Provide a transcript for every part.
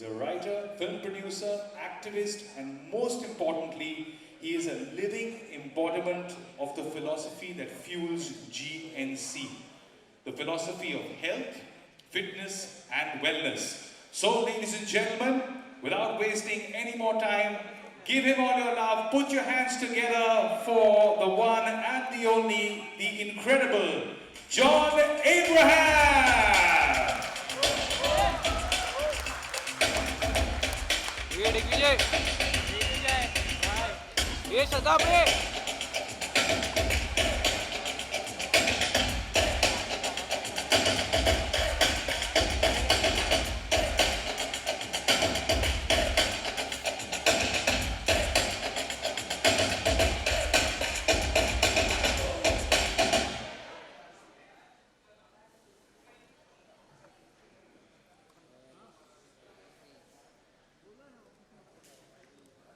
He's a writer, film producer, activist, and most importantly, he is a living embodiment of the philosophy that fuels GNC. The philosophy of health, fitness, and wellness. So, ladies and gentlemen, without wasting any more time, give him all your love. Put your hands together for the one and the only, the incredible John Abraham.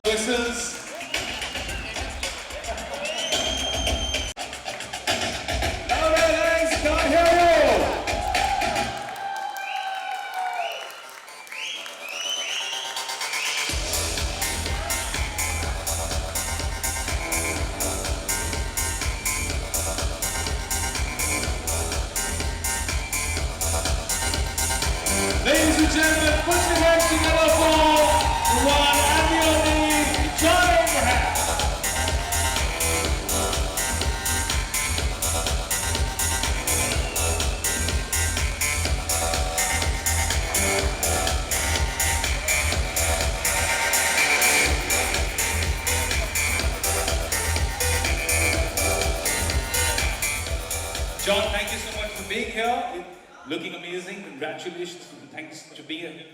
Whistles. Louder, guys, can't hear you. Ladies and gentlemen, put your hands together for the one and the only John Abraham. John, thank you so much for being here. Looking amazing. Congratulations. Thank you so much for being here.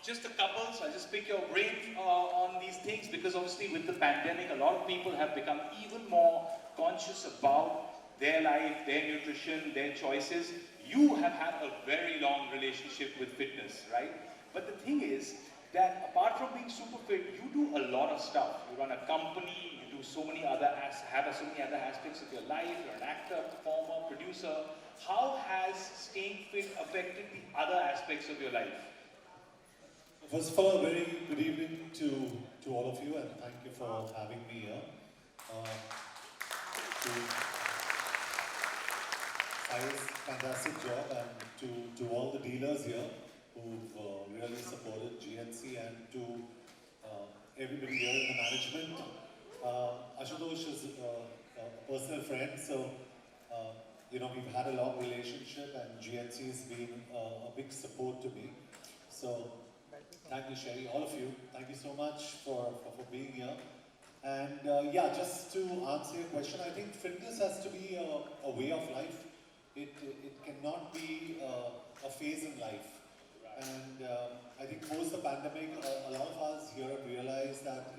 Just a couple, so I'll just pick your brain on these things, because obviously with the pandemic, a lot of people have become even more conscious about their life, their nutrition, their choices. You have had a very long relationship with fitness, right? But the thing is that apart from being super fit, you do a lot of stuff. You run a company, you do so many other aspects of your life. You're an actor, performer, producer. How has staying fit affected the other aspects of your life? First of all, a very good evening to all of you, and thank you for having me here. Fantastic job, and to all the dealers here who've really supported GNC, and to everybody here in the management. Ashutosh is a personal friend, so you know, we've had a long relationship, and GNC has been a big support to me. So thank you, Sherry, all of you. Thank you so much for being here. And yeah, just to answer your question, I think fitness has to be a way of life. It cannot be a phase in life. And I think post the pandemic, a lot of us here have realized that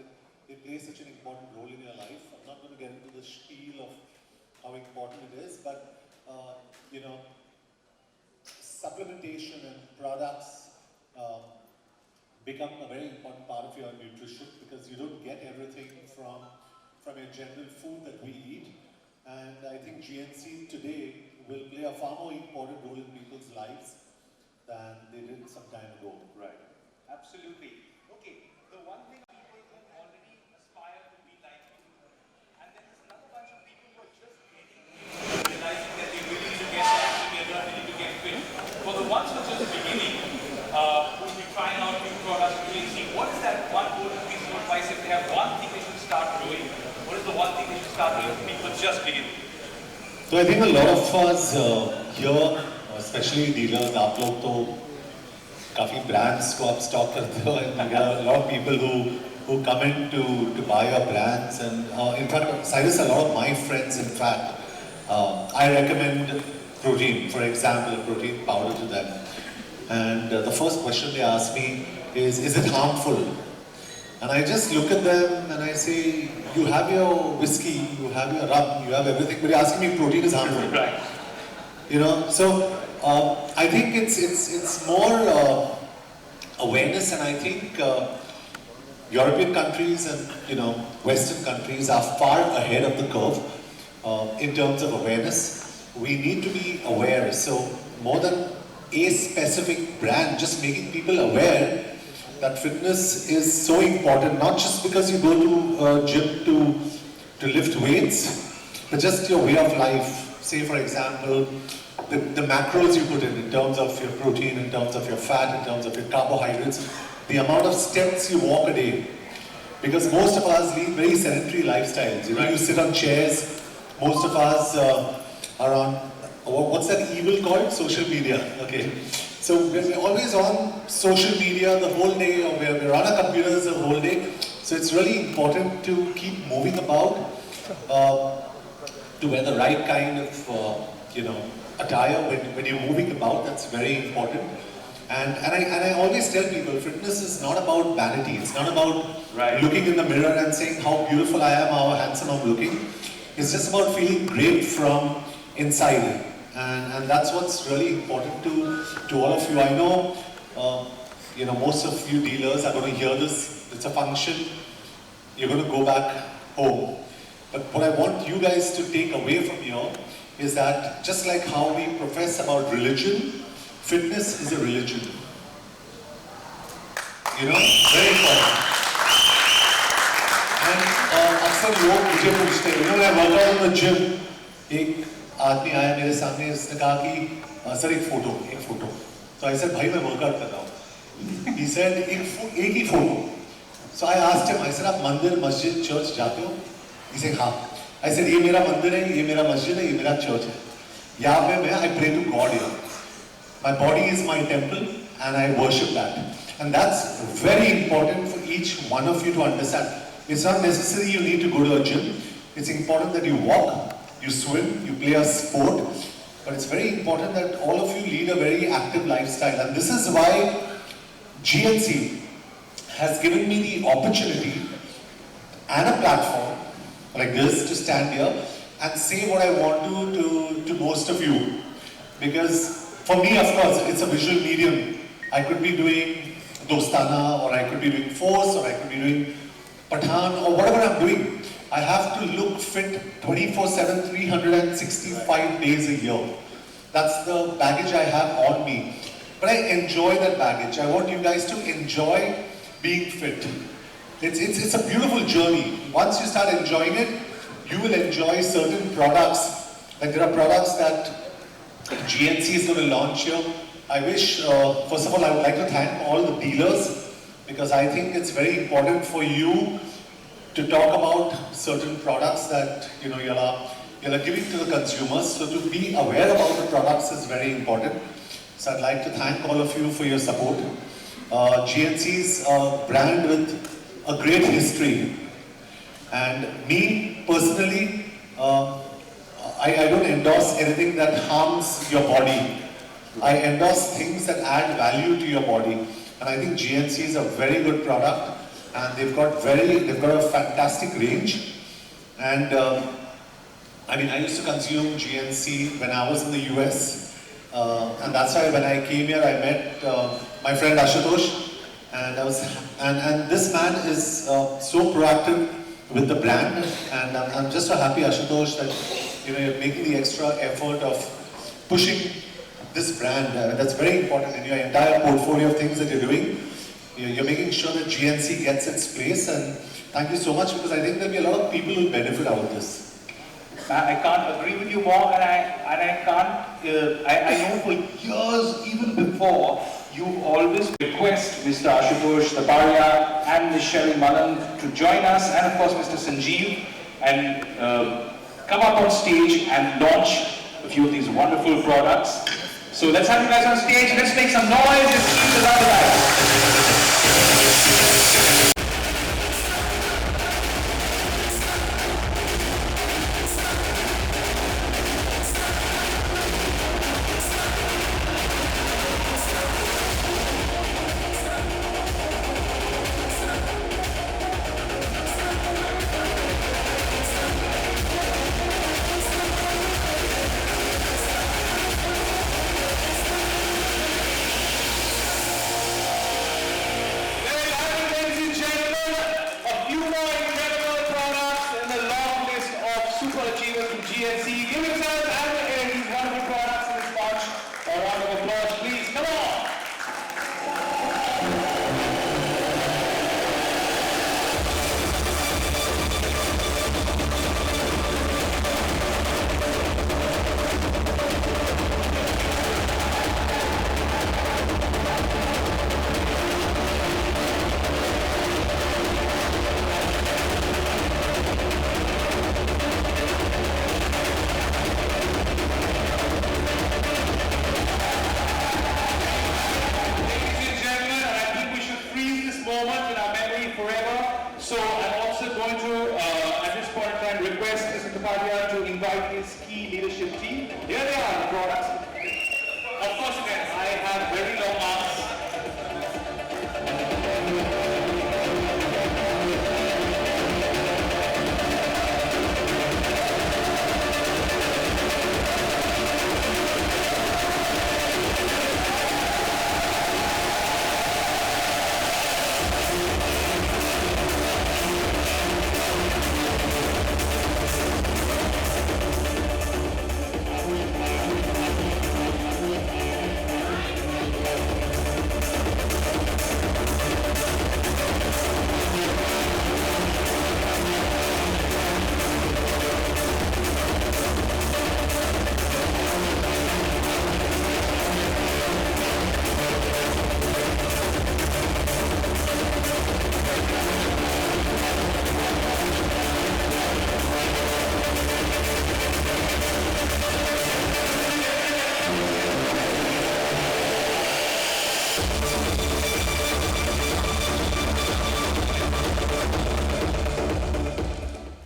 it plays such an important role in your life. I'm not going to get into the spiel of how important it is, but you know, supplementation and products become a very important part of your nutrition, because you don't get everything from your general food that we eat. And I think GNC today will play a far more important role in people's lives than they did some time ago. Right. Absolutely. Okay, the one thing people can already aspire to be like you, and then there's another bunch of people who are just realizing that they really need to get back together, they need to get fit. For the ones who are just beginning, who will be trying out new products, what is that one golden piece of advice? If they have one thing they should start doing, what is the one thing they should start doing for people just beginning? So I think a lot of us here, especially dealers, आप लोग तो काफी brands को आप stock करते हो, and there are a lot of people who come in to buy your brands. And in fact, Cyrus, a lot of my friends, in fact, I recommend protein, for example, a protein powder to them. And the first question they ask me is it harmful? And I just look at them and I say, you have your whiskey, you have your rum, you have everything, but you're asking me protein is harmful. Right. You know, so I think it's more awareness, and I think European countries and, you know, Western countries are far ahead of the curve in terms of awareness. we need to be aware. So more than a specific brand, just making people aware that fitness is so important, not just because you go to a gym to lift weights, but just your way of life. Say for example, the macros you put in terms of your protein, in terms of your fat, in terms of your carbohydrates, the amount of steps you walk a day. Because most of us lead very sedentary lifestyles. You know, you sit on chairs. Most of us are on, what's that evil called? Social media. Okay. So we're always on social media the whole day, or we're on our computers the whole day. So it's really important to keep moving about, to wear the right kind of, attire when you're moving about. That's very important. And I always tell people, fitness is not about vanity. It's not about looking in the mirror and saying how beautiful I am, how handsome I'm looking. It's just about feeling great from inside. And that's what's really important to all of you. I know, most of you dealers are going to hear this. It's a function. You're going to go back home. But what I want you guys to take away from here is that just like how we profess about religion, fitness is a religion. Very important. And अक्सर लोग मुझे पूछते हैं, when I work out in the gym, एक आदमी आया मेरे सामने, उसने कहा कि सर एक फोटो. So I said, भाई मैं वर्कआउट कर रहा हूँ. He said एक ही photo. So I asked him, I said आप मंदिर, मस्जिद, चर्च जाते हो? He said हाँ. I said ये मेरा मंदिर है, ये मेरा मस्जिद है, ये मेरा चर्च है. यहाँ पे मैं I pray to God here. My body is my temple and I worship that. And that's very important for each one of you to understand. It's not necessary you need to go to a gym. It's important that you walk, you swim, you play a sport. But it's very important that all of you lead a very active lifestyle. And this is why GNC has given me the opportunity and a platform like this to stand here and say what I want to most of you. Because for me, of course, it's a visual medium. I could be doing Dostana, or I could be doing Force, or I could be doing Pathan, or whatever I'm doing. I have to look fit 24/7, 365 days a year. That's the baggage I have on me. But I enjoy that baggage. I want you guys to enjoy being fit. It's a beautiful journey. Once you start enjoying it, you will enjoy certain products. Like there are products that GNC is going to launch here. I wish, first of all, I would like to thank all the dealers, because I think it's very important for you to talk about certain products that you're giving to the consumers. So to be aware about the products is very important. So I'd like to thank all of you for your support. GNC is a brand with a great history. And me personally, I don't endorse anything that harms your body. I endorse things that add value to your body. And I think GNC is a very good product, and they've got a fantastic range. And I used to consume GNC when I was in the US, and that's why when I came here, I met my friend Ashutosh, and this man is so proactive with the brand, and I'm just so happy, Ashutosh, that you're making the extra effort of pushing this brand. That's very important in your entire portfolio of things that you're doing. You're making sure that GNC gets its place, and thank you so much, because I think there'll be a lot of people who benefit out of this. I can't agree with you more, and I know for years, even before, you always request Mr. Ashutosh Taparia and Ms. Sherry Malan to join us, and of course Mr. Sanjeev, and come up on stage and launch a few of these wonderful products. So let's have you guys on stage. Let's make some noise and keep the love alive. GNC. Give yourselves and the air. request Mr. Kapadia to invite his key leadership team. Here they are, the products. Of course, again, I have very long arms.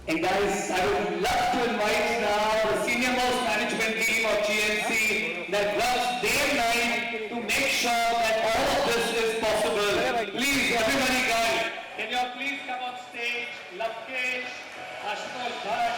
And guys, I would love to invite now the senior most management team of GNC that works day and night to make sure that all of this is possible. Please, everybody guys, can you all please come on stage? Lavkesh, Ashutosh Bharat.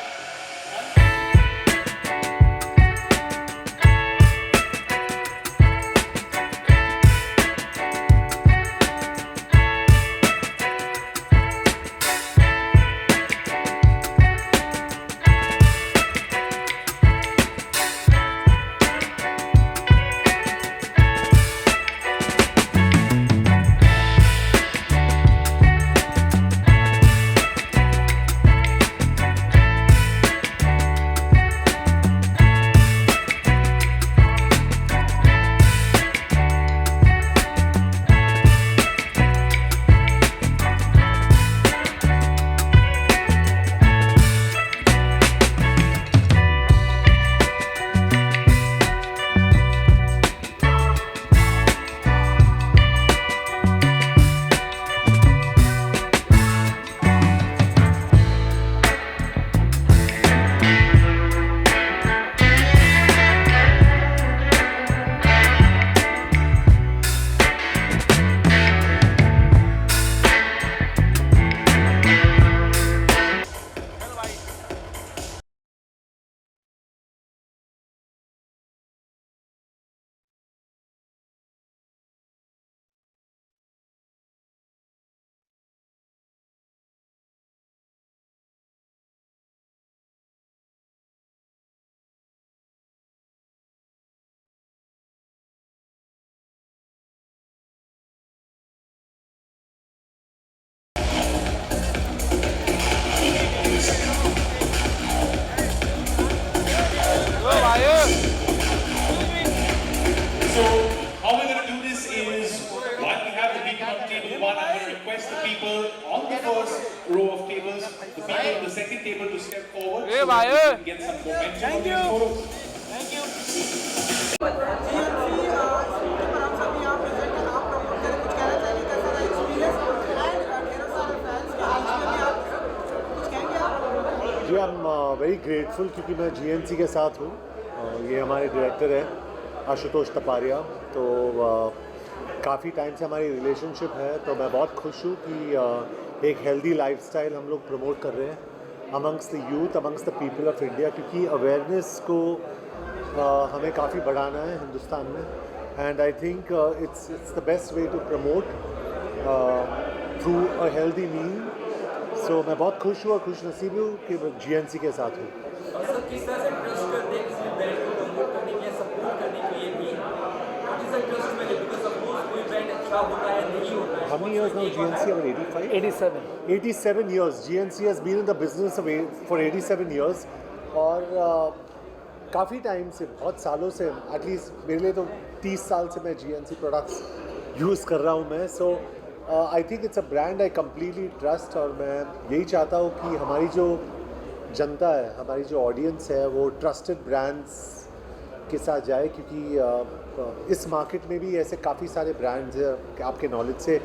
So how we're going to do this is, while we have the people on table one, I'm going to request the people on the first row of tables, the people on the second table to step forward so that we can get some momentum on these photos. Thank you. GNC पर हम सभी यहाँ present हैं, आप promote करें, कुछ कहना चाहिए कैसा रहा एक्सपीरियंस एंड ढेरों सारे फैंस के आज में भी आप कुछ कहेंगे आप? जी, आई एम वेरी ग्रेटफुल क्योंकि मैं GNC के साथ हूँ। ये हमारे डायरेक्टर हैं आशुतोष तपारिया, तो काफ़ी टाइम से हमारी रिलेशनशिप है, तो मैं बहुत खुश हूँ कि एक हेल्दी लाइफस्टाइल हम लोग प्रमोट कर रहे हैं amongst the youth, amongst the people of India, क्योंकि अवेयरनेस को हमें काफ़ी बढ़ाना है हिंदुस्तान में। And I think it's the best way to promote through a healthy meal. So मैं बहुत खुश हूँ और खुश नसीब हूँ कि मैं GNC के साथ हूँ। सर किस तरह से ट्रस्ट करते हैं किसी ब्रांड को प्रमोट करने के लिए, सपोर्ट करने के लिए भी? What is the trust value? Because suppose कोई ब्रांड अच्छा होता है नहीं होता है। How many years now GNC? About 85? 87 87 years. GNC has been in the business for 87 years. और काफ़ी टाइम से, बहुत सालों से, एटलीस्ट मेरे लिए तो 30 साल से मैं GNC प्रोडक्ट्स यूज़ कर रहा हूँ मैं। So I think it's a brand I completely trust, और मैं यही चाहता हूँ कि हमारी जो जनता है, हमारी जो ऑडियंस है, वो ट्रस्टेड ब्रांड्स के साथ जाए, क्योंकि इस मार्केट में भी ऐसे काफ़ी सारे ब्रांड्स हैं। आपके नॉलेज से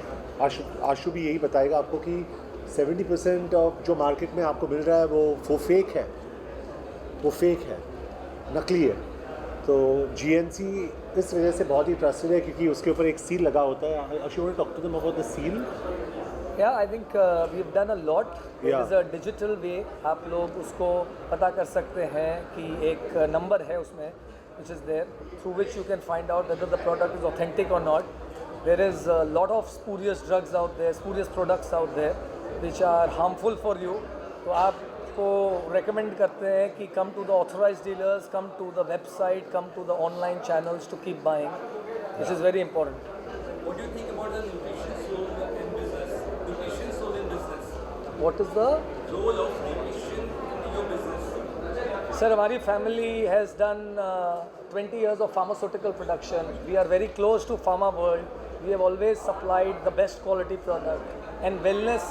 आशु भी यही बताएगा आपको कि 70% ऑफ जो मार्केट में आपको मिल रहा है वो फेक है। वो फेक है, नकली है। तो GNC इस वजह से बहुत ही ट्रस्टेड है क्योंकि उसके ऊपर एक सील लगा होता है। Ashok talk to them about the seal. Yeah, I think we've done a lot. It Yeah. is a digital way. आप लोग उसको पता कर सकते हैं कि एक नंबर है उसमें which is there through which you can find out whether the product is authentic or not. There is a lot of spurious drugs out there, spurious products out there which are harmful for you. तो आपको recommend करते हैं कि come to the authorized dealers, come to the website, come to the online channels to keep buying, which is very important. What do you think about the nutrition sold in business? Nutrition sold in business. What is the Role of nutrition in your business. Sir, हमारी family has done 20 years of pharmaceutical production. We are very close to pharma world. We have always supplied the best quality product. And wellness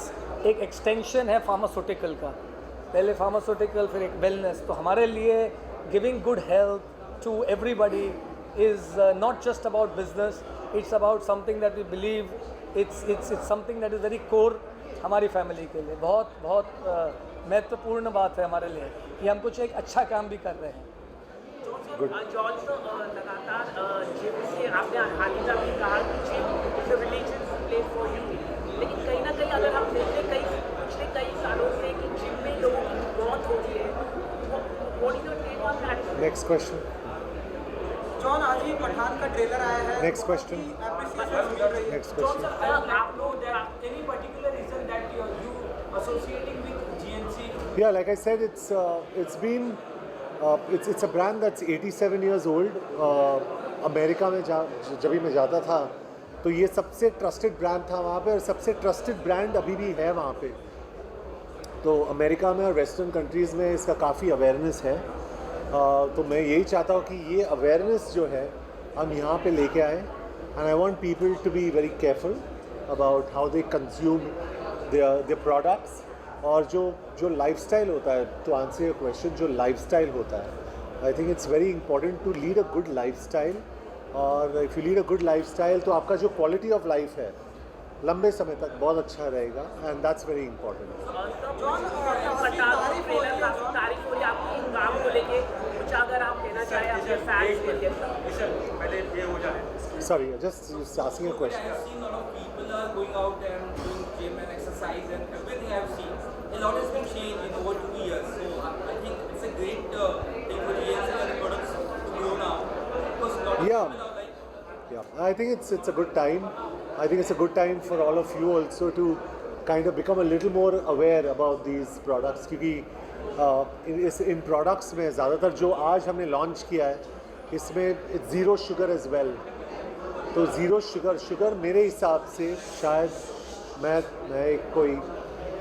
एक extension है pharmaceutical का. पहले pharmaceutical फिर एक wellness. तो हमारे लिए giving good health to everybody is not just about business. It's about something that we believe. It's something that is very core हमारी फैमिली के लिए। बहुत बहुत महत्वपूर्ण बात है हमारे लिए कि हम कुछ एक अच्छा काम भी कर रहे हैं। जॉर्ज लगातार जिम से आपने हाल ही में भी कहा कि gym is a religious place for you, लेकिन कहीं ना कहीं अगर हम देखते पिछले कई सालों से कि जिम में लोगों की मौत हो रही है, what is your take on that? Next question. John, आज ही पठान का ट्रेलर आया है। Next question. एप्रिसिएशन मिल रही है। Next question. आप लोग any particular reason that you associating with GNC? Yeah, like I said, it's been it's a brand that's 87 years old. America में जब भी मैं जाता था तो ये सबसे ट्रस्टेड ब्रांड था वहाँ पे, और सबसे ट्रस्टेड ब्रांड अभी भी है वहाँ पे। तो अमेरिका में और वेस्टर्न कंट्रीज़ में इसका काफ़ी अवेयरनेस है। तो मैं यही चाहता हूँ कि ये अवेयरनेस जो है हम यहाँ पे लेके आए, and I want people to be very careful about how they consume their products. और जो लाइफस्टाइल होता है, टू आंसर योर क्वेश्चन, जो लाइफस्टाइल होता है, I think it's very important to lead a good lifestyle. और if you lead a good lifestyle तो आपका जो क्वालिटी ऑफ लाइफ है लंबे समय तक बहुत अच्छा रहेगा, and that's very important. John, तारीफ हो रही है आपकी काम को लेके, कुछ अगर आप कहना चाहें अपने फैंस के लिए। पहले ये हो जाए। Sorry, just asking a question. I have seen a lot of people are going out and doing gym and exercise and everything I have seen. A lot has been changed in over 2 years. So I think it's a great thing for GNC and the products to grow now. Because a lot of Yeah. people are like, Yeah, I think it's a good time. I think it's a good time for all of you also to kind of become a little more aware about these products, क्योंकि इन products में ज़्यादातर जो आज हमने launch किया है इसमें zero sugar as well. तो ज़ीरो शुगर मेरे हिसाब से, शायद मैं कोई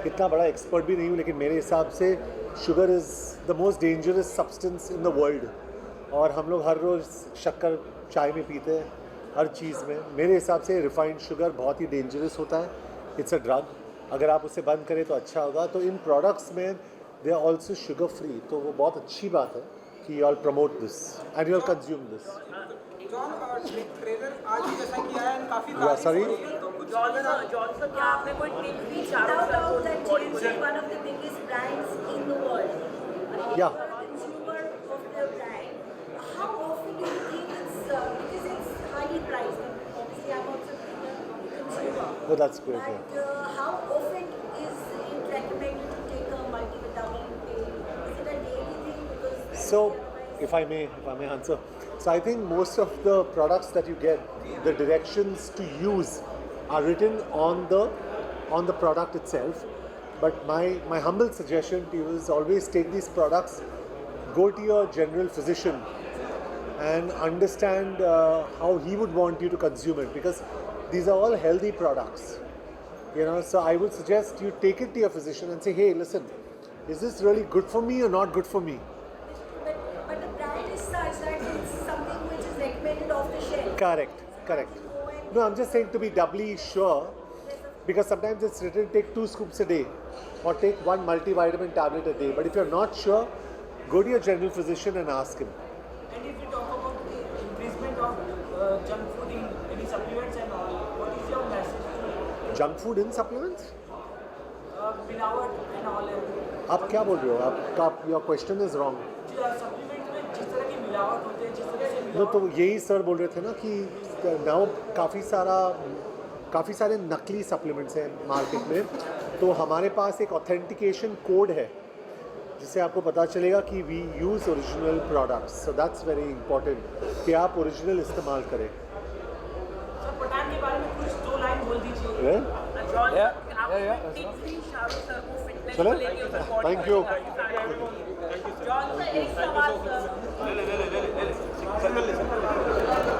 इतना बड़ा एक्सपर्ट भी नहीं हूँ, लेकिन मेरे हिसाब से sugar is the most dangerous substance in the world. और हम लोग हर रोज़ शक्कर चाय में पीते हैं, हर चीज़ में। मेरे हिसाब से रिफाइंड शुगर बहुत ही डेंजरस होता है, इट्स अ ड्रग। अगर आप उसे बंद करें तो अच्छा होगा। तो इन प्रोडक्ट्स में they are also sugar free, तो वो बहुत अच्छी बात है कि you all promote this and you all consume this. John, trailer आज ही जैसा किया है, काफी sorry? जॉन सर, क्या आपने कोई टिप दी चारों Without तरफ doubt that को- GNC is one of the biggest brands in the world. Yeah. You are a consumer of the brand. How often do you think it's because it's highly priced? And obviously, I'm also a consumer. Oh, that's great. Yeah. But how often is it recommended to take a multivitamin pill? Is it a daily thing? Because So, otherwise- if I may answer. So I think most of the products that you get, the directions to use are written on the product itself. But my humble suggestion to you is always take these products, go to your general physician and understand how he would want you to consume it, because these are all healthy products. So I would suggest you take it to your physician and say, hey, listen, is this really good for me or not good for me? But the brand is such that it's something which is recommended off the shelf. Correct. No, I'm just saying to be doubly sure, because sometimes it's written take 2 scoops a day or take 1 multivitamin tablet a day. But if you're not sure, go to your general physician and ask him. and if you talk about the increasement of junk food in any supplements and all, what is your message to Junk food in supplements? Milawat and all? आप क्या बोल रहे हो? Your question is wrong. Supplement में जिस तरह की मिलावट होती है, जिस तरह से नो तो यही सर बोल रहे थे ना कि नाउ काफ़ी सारे नकली सप्लीमेंट्स हैं मार्केट में, तो हमारे पास एक ऑथेंटिकेशन कोड है जिससे आपको पता चलेगा कि we use original products, so that's very important कि आप ओरिजिनल इस्तेमाल करें। सर पठान के बारे में कुछ 2 लाइन बोल दीजिए। जॉन शाहरुख सर को फिटनेस चले? को लेके उधर body Thank you. John sir एक सवाल सर